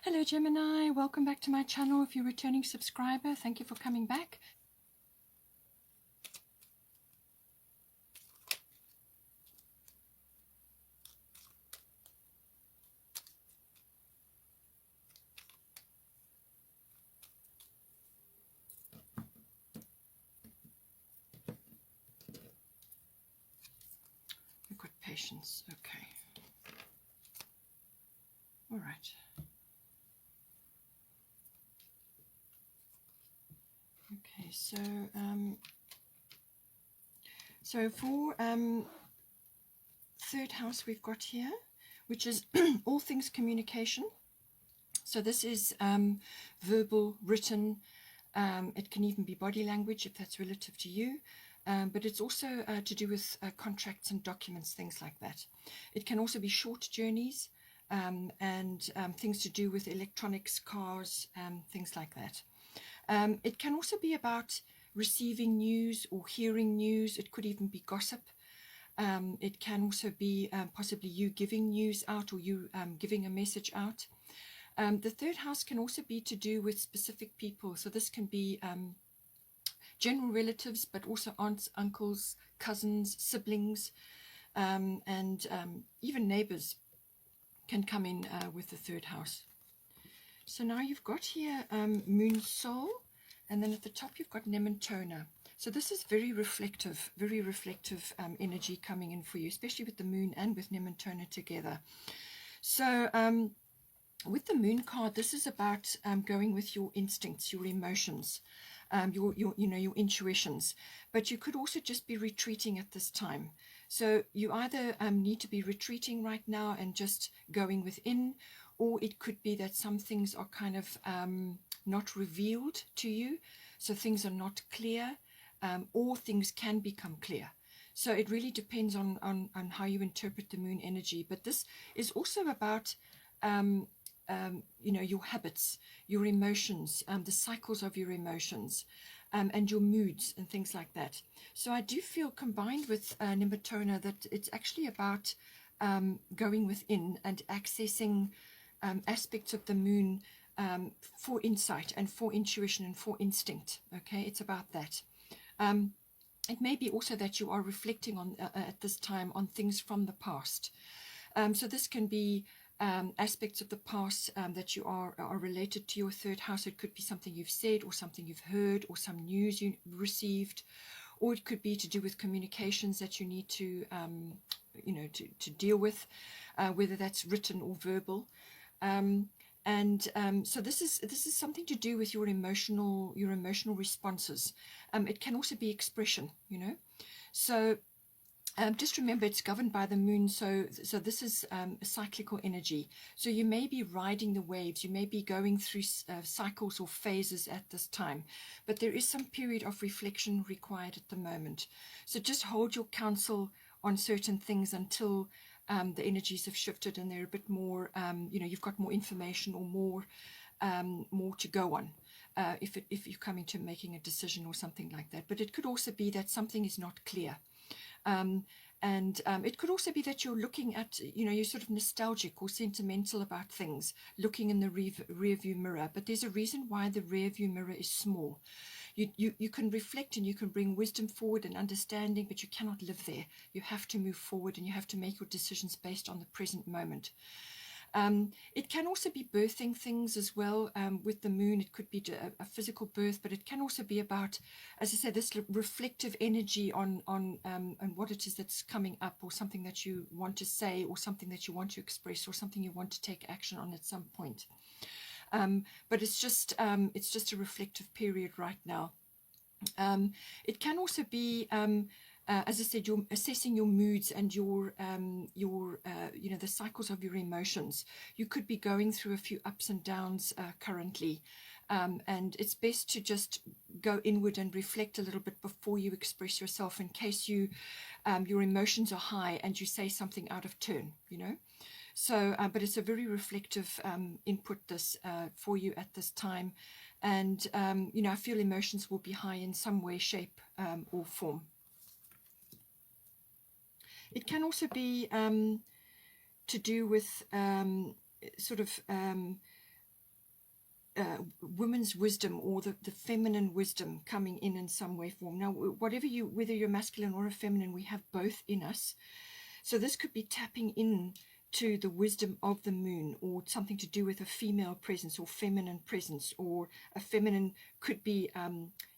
Hello Gemini, welcome back to my channel. If you're a returning subscriber, thank you for coming back. We've got patience, okay. All right. Okay, so for third house we've got here, which is all things communication. So this is verbal, written, it can even be body language if that's relative to you, but it's also to do with contracts and documents, things like that. It can also be short journeys and things to do with electronics, cars, things like that. It can also be about receiving news or hearing news. It could even be gossip. It can also be possibly you giving news out or you giving a message out. The third house can also be to do with specific people. So this can be general relatives, but also aunts, uncles, cousins, siblings, and even neighbors can come in with the third house. So now you've got here Moon Soul, and then at the top you've got Nementona. So this is very reflective energy coming in for you, especially with the Moon and with Nementona together. So with the Moon card, this is about going with your instincts, your emotions, your intuitions. But you could also just be retreating at this time. So you either need to be retreating right now and just going within, or it could be that some things are kind of not revealed to you, so things are not clear, or things can become clear. So it really depends on how you interpret the Moon energy. But this is also about your habits, your emotions, the cycles of your emotions, and your moods and things like that. So I do feel, combined with Nementona, that it's actually about going within and accessing aspects of the Moon for insight and for intuition and for instinct. Okay, it's about that. It may be also that you are reflecting on at this time on things from the past. So this can be aspects of the past that you are related to your third house. It could be something you've said or something you've heard or some news you received, or it could be to do with communications that you need to to deal with, whether that's written or verbal. So this is something to do with your emotional responses. It can also be expression, So just remember, it's governed by the Moon, so this is a cyclical energy. So you may be riding the waves, you may be going through cycles or phases at this time, but there is some period of reflection required at the moment. So just hold your counsel on certain things until the energies have shifted and they're a bit more, you've got more information or more to go on. If you're coming to making a decision or something like that. But it could also be that something is not clear. It could also be that you're looking at, you're sort of nostalgic or sentimental about things, looking in the rear view mirror. But there's a reason why the rear view mirror is small. You can reflect and you can bring wisdom forward and understanding, but you cannot live there. You have to move forward and you have to make your decisions based on the present moment. It can also be birthing things as well. With the Moon, it could be a physical birth, but it can also be about, as I said, this reflective energy on what it is that's coming up, or something that you want to say, or something that you want to express, or something you want to take action on at some point. But it's just a reflective period right now. It can also be, as I said, you're assessing your moods and your the cycles of your emotions. You could be going through a few ups and downs currently, and it's best to just go inward and reflect a little bit before you express yourself, in case your emotions are high and you say something out of turn, So, but it's a very reflective input this for you at this time. And, I feel emotions will be high in some way, shape, or form. It can also be to do with women's wisdom, or the feminine wisdom coming in some way, form. Now, whether you're masculine or a feminine, we have both in us. So this could be tapping in to the wisdom of the moon, or something to do with a female presence or feminine presence, or a feminine could be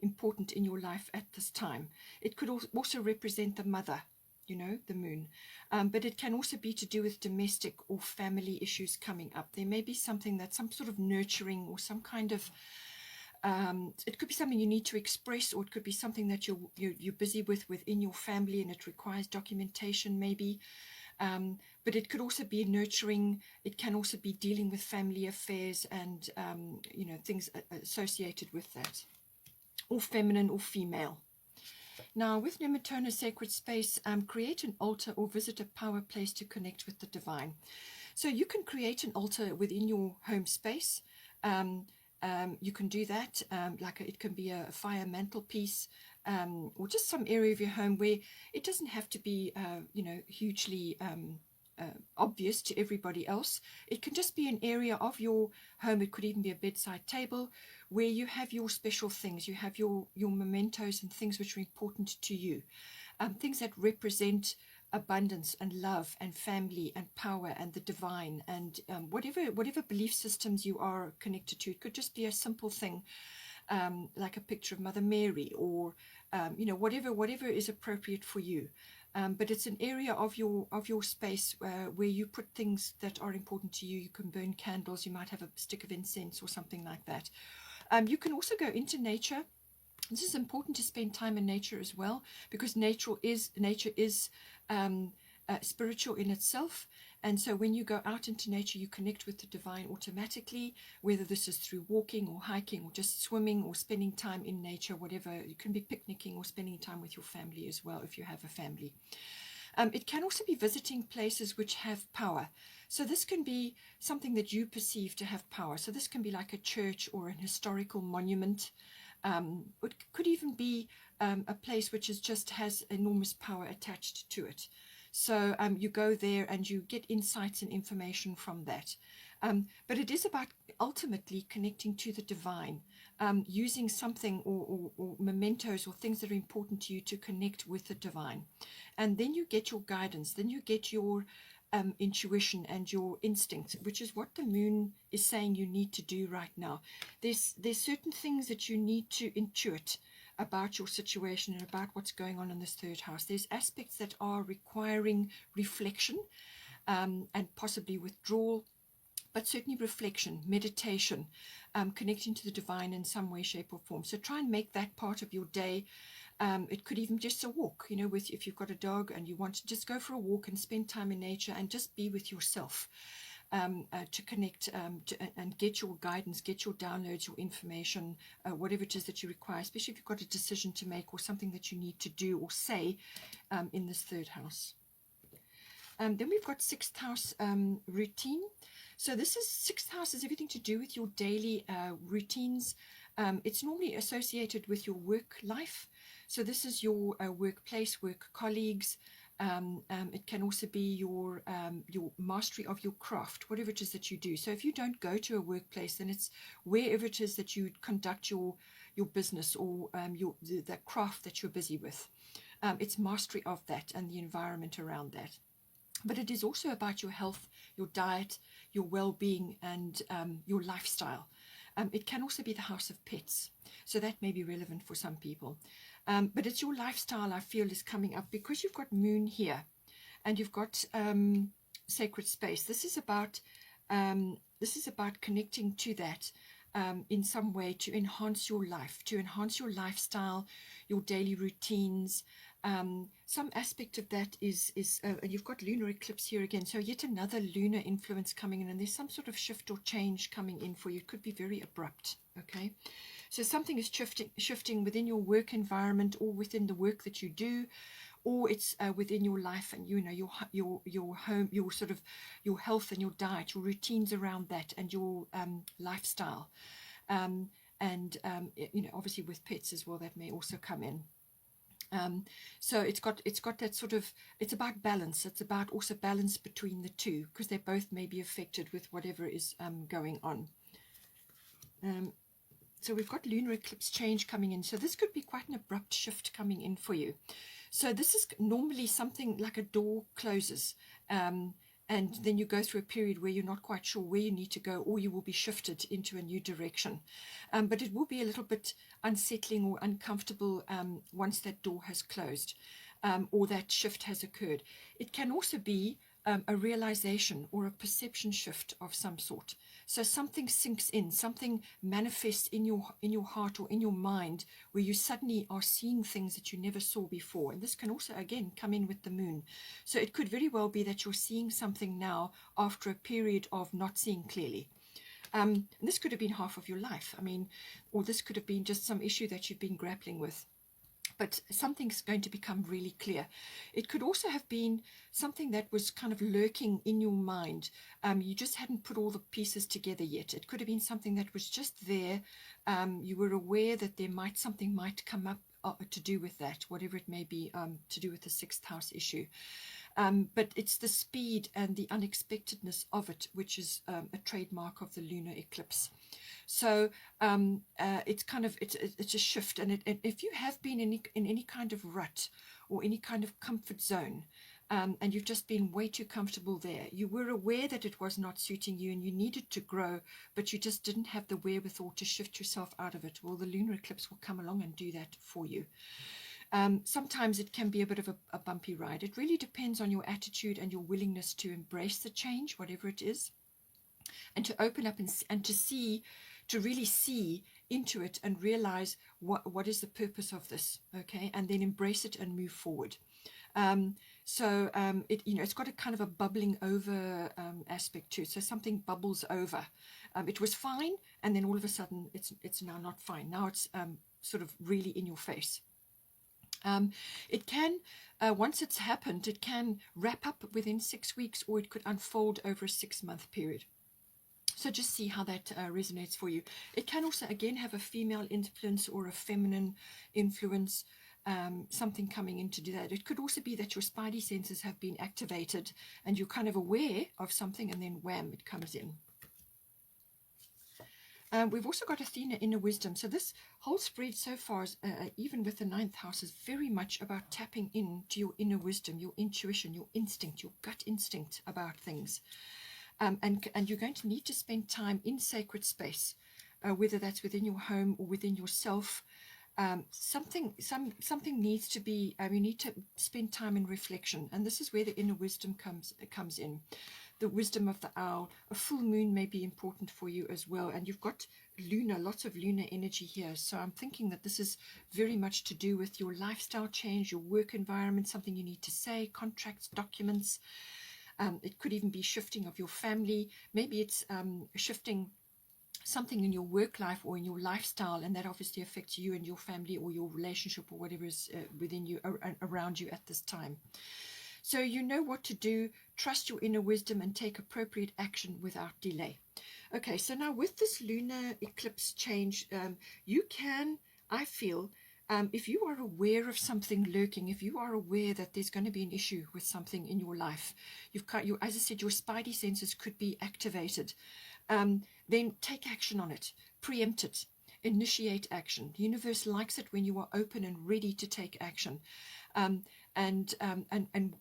important in your life at this time. It could also represent the mother, you know, the moon. But it can also be to do with domestic or family issues coming up. There may be something that's some sort of nurturing, or some kind of, it could be something you need to express, or it could be something that you're busy with within your family, and it requires documentation maybe. But it could also be nurturing. It can also be dealing with family affairs and, you know, things associated with that, or feminine or female. Now, with Nematona Sacred Space, create an altar or visit a power place to connect with the divine. So you can create an altar within your home space. You can do that, it can be a fire mantelpiece, or just some area of your home where it doesn't have to be, you know, hugely obvious to everybody else. It can just be an area of your home. It could even be a bedside table where you have your special things. You have your mementos and things which are important to you, things that represent abundance and love and family and power and the divine, and whatever belief systems you are connected to. It could just be a simple thing, like a picture of Mother Mary, or you know, whatever is appropriate for you. But it's an area of your space where you put things that are important to you. You can burn candles. You might have a stick of incense or something like that. You can also go into nature. This is important to spend time in nature as well, because nature is spiritual in itself. And so when you go out into nature, you connect with the divine automatically, whether this is through walking or hiking or just swimming or spending time in nature, whatever. You can be picnicking or spending time with your family as well, if you have a family. It can also be visiting places which have power. So this can be something that you perceive to have power. So this can be like a church or an historical monument. It could even be a place which just has enormous power attached to it. So you go there and you get insights and information from that. But it is about ultimately connecting to the divine, using something or mementos or things that are important to you to connect with the divine. And then you get your guidance, then you get your intuition and your instinct, which is what the moon is saying you need to do right now. There's certain things that you need to intuit about your situation and about what's going on in this third house. There's aspects that are requiring reflection and possibly withdrawal, but certainly reflection, meditation, connecting to the divine in some way, shape or form. So try and make that part of your day. It could even just a walk, you know, if you've got a dog and you want to just go for a walk and spend time in nature and just be with yourself, to connect and get your guidance, get your downloads, your information, whatever it is that you require, especially if you've got a decision to make or something that you need to do or say in this third house. Then we've got sixth house routine. So this is sixth house is everything to do with your daily routines. It's normally associated with your work life. So this is your workplace, work colleagues. It can also be your mastery of your craft, whatever it is that you do. So if you don't go to a workplace, then it's wherever it is that you conduct your business or the craft that you're busy with. It's mastery of that and the environment around that. But it is also about your health, your diet, your well-being, and your lifestyle. It can also be the house of pets. So that may be relevant for some people. But it's your lifestyle, I feel, is coming up because you've got moon here and you've got sacred space. This is about connecting to that in some way to enhance your life, to enhance your lifestyle, your daily routines. Some aspect of that is you've got lunar eclipse here again, so yet another lunar influence coming in, and there's some sort of shift or change coming in for you. It could be very abrupt. Okay, so something is shifting within your work environment or within the work that you do, or it's within your life and your home, your sort of your health and your diet, your routines around that, and your lifestyle, and obviously with pets as well, that may also come in. So it's got that sort of, it's about balance. It's about also balance between the two, because they both may be affected with whatever is going on. So we've got lunar eclipse change coming in. So this could be quite an abrupt shift coming in for you. So this is normally something like a door closes, and then you go through a period where you're not quite sure where you need to go, or you will be shifted into a new direction. But it will be a little bit unsettling or uncomfortable once that door has closed, or that shift has occurred. It can also be a realization or a perception shift of some sort. So something sinks in, something manifests in your heart or in your mind, where you suddenly are seeing things that you never saw before. And this can also, again, come in with the moon. So it could very well be that you're seeing something now after a period of not seeing clearly. This could have been half of your life. I mean, or this could have been just some issue that you've been grappling with. But something's going to become really clear. It could also have been something that was kind of lurking in your mind. You just hadn't put all the pieces together yet. It could have been something that was just there. You were aware that something might come up to do with that, whatever it may be, to do with the sixth house issue. But it's the speed and the unexpectedness of it, which is a trademark of the lunar eclipse. So it's kind of it's a shift, and if you have been in any kind of rut or any kind of comfort zone, and you've just been way too comfortable there, you were aware that it was not suiting you and you needed to grow, but you just didn't have the wherewithal to shift yourself out of it. Well, the lunar eclipse will come along and do that for you. Sometimes it can be a bit of a bumpy ride. It really depends on your attitude and your willingness to embrace the change, whatever it is, and to open up and to really see into it and realize what is the purpose of this, okay, and then embrace it and move forward. It's got a kind of a bubbling over aspect to it. So something bubbles over. It was fine, and then all of a sudden it's now not fine. Now it's sort of really in your face. It can, once it's happened, it can wrap up within 6 weeks, or it could unfold over a 6-month period. So just see how that resonates for you. It can also, again, have a female influence or a feminine influence, something coming in to do that. It could also be that your spidey senses have been activated and you're kind of aware of something, and then wham, it comes in. We've also got Athena, inner wisdom. So this whole spread so far, even with the 9th house, is very much about tapping into your inner wisdom, your intuition, your instinct, your gut instinct about things. And you're going to need to spend time in sacred space, whether that's within your home or within yourself. Something needs to be, you need to spend time in reflection. And this is where the inner wisdom comes in. The wisdom of the owl. A full moon may be important for you as well. And you've got lots of lunar energy here. So I'm thinking that this is very much to do with your lifestyle change, your work environment, something you need to say, contracts, documents. It could even be shifting of your family. Maybe it's shifting something in your work life or in your lifestyle, and that obviously affects you and your family or your relationship or whatever is within you, around you at this time. So you know what to do. Trust your inner wisdom and take appropriate action without delay. Okay, so now with this lunar eclipse change, you can, I feel, if you are aware of something lurking, if you are aware that there's going to be an issue with something in your life, as I said, your spidey senses could be activated, then take action on it, preempt it, initiate action. The universe likes it when you are open and ready to take action, and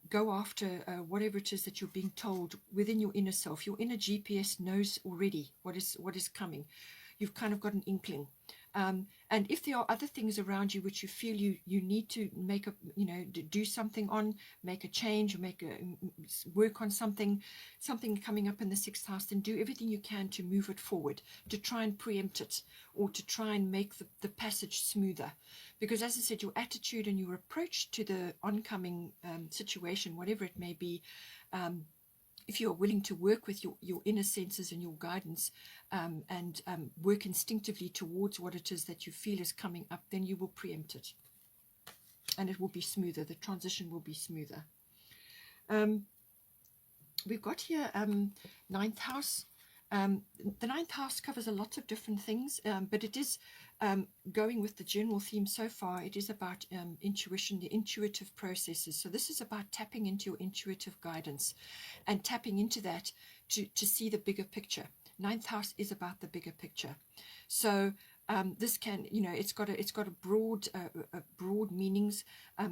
go after whatever it is that you're being told within your inner self. Your inner GPS knows already what is coming. You've kind of got an inkling. And if there are other things around you which you feel you need to do something on, make a change, or work on something coming up in the 6th house, then do everything you can to move it forward, to try and preempt it, or to try and make the passage smoother. Because as I said, your attitude and your approach to the oncoming situation, whatever it may be, if you are willing to work with your inner senses and your guidance, and work instinctively towards what it is that you feel is coming up, then you will preempt it. And it will be smoother. The transition will be smoother. We've got here 9th house. The 9th house covers a lot of different things, but it is going with the general theme so far. It is about intuition, the intuitive processes. So this is about tapping into your intuitive guidance and tapping into that to see the bigger picture, Ninth house is about the bigger picture. So this can, it's got a broad meanings.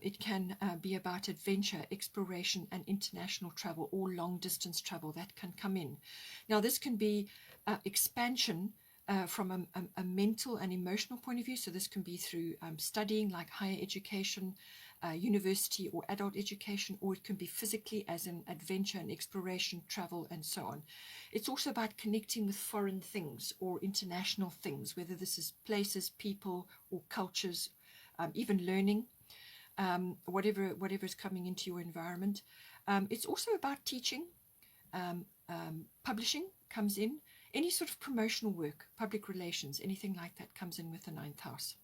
It can be about adventure, exploration, and international travel, or long distance travel that can come in. Now, this can be expansion from a mental and emotional point of view. So this can be through studying, like higher education, university or adult education, or it can be physically as an adventure and exploration, travel, and so on. It's also about connecting with foreign things or international things, whether this is places, people, or cultures, even learning, whatever is coming into your environment. It's also about teaching, publishing comes in, any sort of promotional work, public relations, anything like that comes in with the ninth house.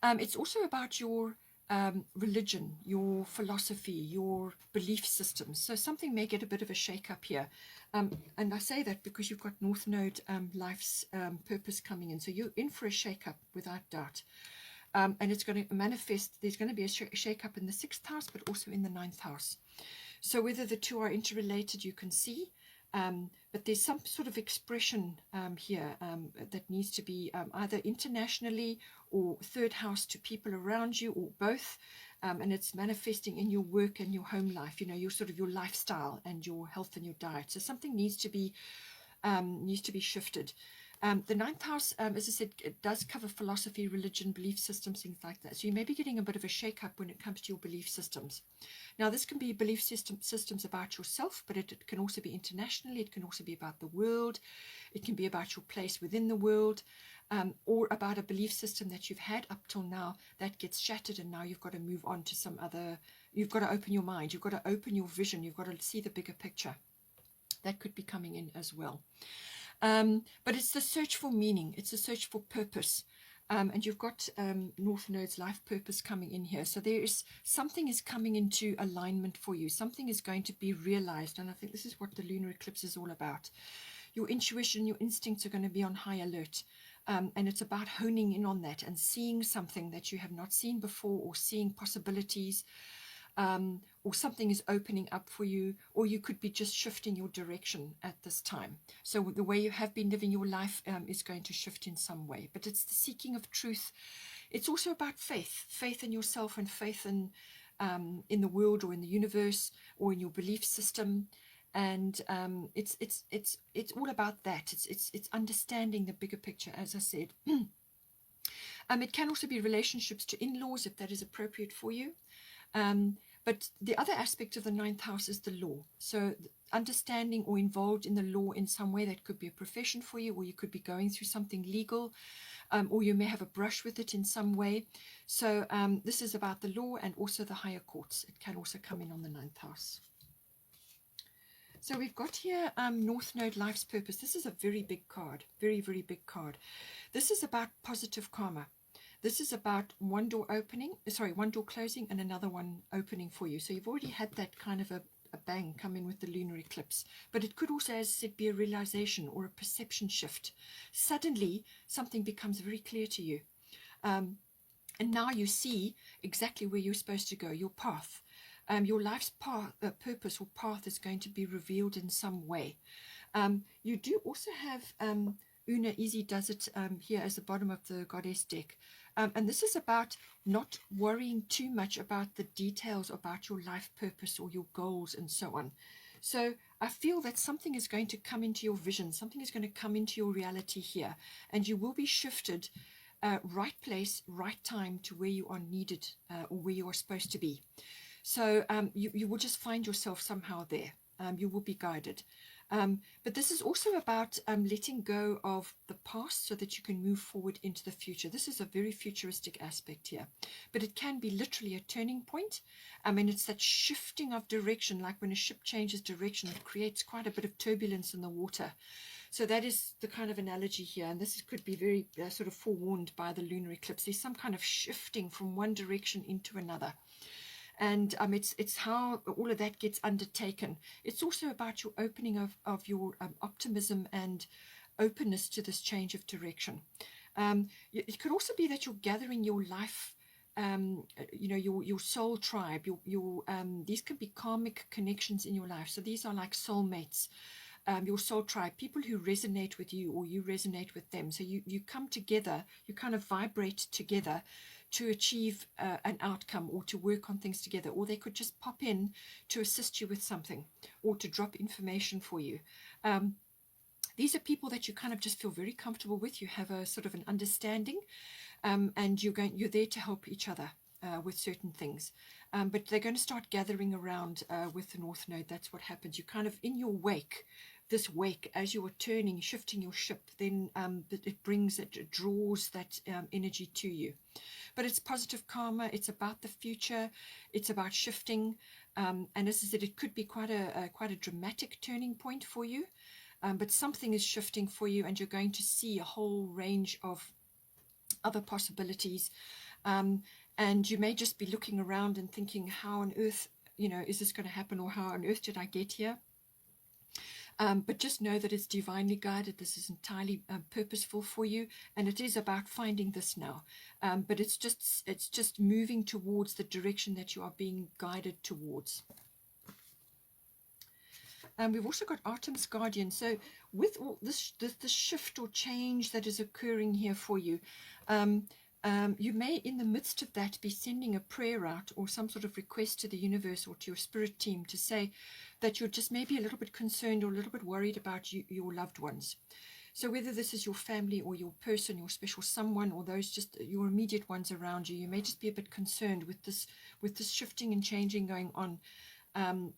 It's also about your religion, your philosophy, your belief systems. So something may get a bit of a shake-up here. And I say that because you've got North Node life's purpose coming in. So you're in for a shake-up without doubt. And it's going to manifest, there's going to be a shake-up in the 6th house, but also in the 9th house. So whether the two are interrelated, you can see. But there's some sort of expression here that needs to be either internationally or 3rd house to people around you, or both. And it's manifesting in your work and your home life, your sort of your lifestyle and your health and your diet. So something needs to be shifted. The 9th house, as I said, it does cover philosophy, religion, belief systems, things like that. So you may be getting a bit of a shake-up when it comes to your belief systems. Now, this can be belief systems about yourself, but it can also be internationally. It can also be about the world. It can be about your place within the world, or about a belief system that you've had up till now that gets shattered, and now you've got to move on to some other. You've got to open your mind. You've got to open your vision. You've got to see the bigger picture. That could be coming in as well. But it's the search for meaning. It's a search for purpose. And you've got North Node's life purpose coming in here. So something is coming into alignment for you. Something is going to be realized. And I think this is what the lunar eclipse is all about. Your intuition, your instincts are going to be on high alert. And it's about honing in on that and seeing something that you have not seen before, or seeing possibilities. Or something is opening up for you, or you could be just shifting your direction at this time. So the way you have been living your life is going to shift in some way. But it's the seeking of truth. It's also about faith in yourself, and faith in the world, or in the universe, or in your belief system. And it's all about that. It's understanding the bigger picture, as I said. It can also be relationships to in-laws, if that is appropriate for you. But the other aspect of the 9th house is the law. So understanding or involved in the law in some way. That could be a profession for you, or you could be going through something legal, or you may have a brush with it in some way. So this is about the law and also the higher courts. It can also come in on the 9th house. So we've got here North Node Life's Purpose. This is a very big card, very, very big card. This is about positive karma. This is about one door closing and another one opening for you. So you've already had that kind of a bang come in with the lunar eclipse. But it could also, as I said, be a realization or a perception shift. Suddenly, something becomes very clear to you. And now you see exactly where you're supposed to go, your path. Your life's purpose or path is going to be revealed in some way. You do also have Una Easy Does It here as the bottom of the goddess deck. And this is about not worrying too much about the details about your life purpose or your goals and so on. So I feel that something is going to come into your vision. Something is going to come into your reality here. And you will be shifted right place, right time to where you are needed or where you are supposed to be. So you will just find yourself somehow there. You will be guided. But this is also about letting go of the past so that you can move forward into the future. This is a very futuristic aspect here. But it can be literally a turning point. I mean, it's that shifting of direction, like when a ship changes direction, it creates quite a bit of turbulence in the water. So that is the kind of analogy here. And this could be very sort of forewarned by the lunar eclipse. There's some kind of shifting from one direction into another. And it's how all of that gets undertaken. It's also about your opening of your optimism and openness to this change of direction. It could also be that you're gathering your life, your soul tribe. These can be karmic connections in your life. So these are like soulmates. your soul tribe, people who resonate with you or you resonate with them. So you come together, you kind of vibrate together to achieve an outcome or to work on things together, or they could just pop in to assist you with something or to drop information for you. These are people that you kind of just feel very comfortable with. You have a sort of an understanding, and you're there to help each other with certain things. But they're going to start gathering around with the North Node. That's what happens. You kind of in your wake, this wake, as you are turning, shifting your ship, then it draws that energy to you. But it's positive karma. It's about the future. It's about shifting. And as I said, it could be quite a dramatic turning point for you. But something is shifting for you, and you're going to see a whole range of other possibilities. And you may just be looking around and thinking, how on earth, is this going to happen, or how on earth did I get here? But just know that it's divinely guided. This is entirely purposeful for you, and it is about finding this now. But it's just moving towards the direction that you are being guided towards. We've also got Artemis Guardian. So with all this shift or change that is occurring here for you, you may, in the midst of that, be sending a prayer out or some sort of request to the universe or to your spirit team to say that you're just maybe a little bit concerned or a little bit worried about your loved ones. So whether this is your family or your person, your special someone, or those just your immediate ones around you, you may just be a bit concerned with this shifting and changing going on.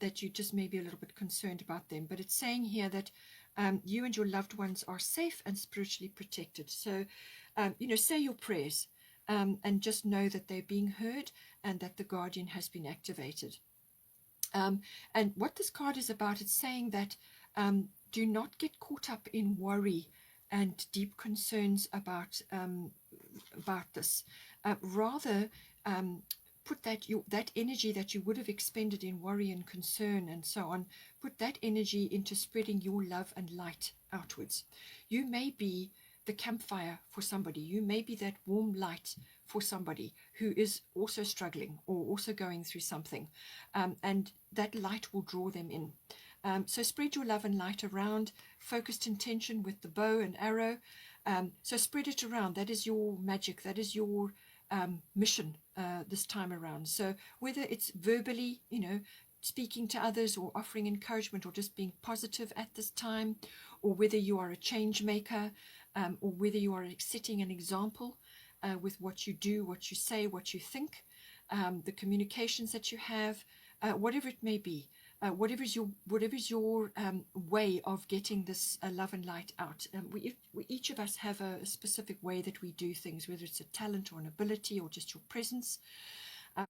That you just may be a little bit concerned about them. But it's saying here that you and your loved ones are safe and spiritually protected. So, say your prayers and just know that they're being heard and that the guardian has been activated. And what this card is about, it's saying that do not get caught up in worry and deep concerns about this. Rather, put that energy that you would have expended in worry and concern and so on, put that energy into spreading your love and light outwards. You may be the campfire for somebody. You may be that warm light for somebody who is also struggling or also going through something, and that light will draw them in. So spread your love and light around, focused intention with the bow and arrow. So spread it around. That is your magic. That is your mission this time around. So whether it's verbally, speaking to others or offering encouragement or just being positive at this time, or whether you are a change maker, or whether you are setting an example with what you do, what you say, what you think, the communications that you have, whatever it may be. Whatever is your way of getting this love and light out. We each of us have a specific way that we do things, whether it's a talent or an ability or just your presence.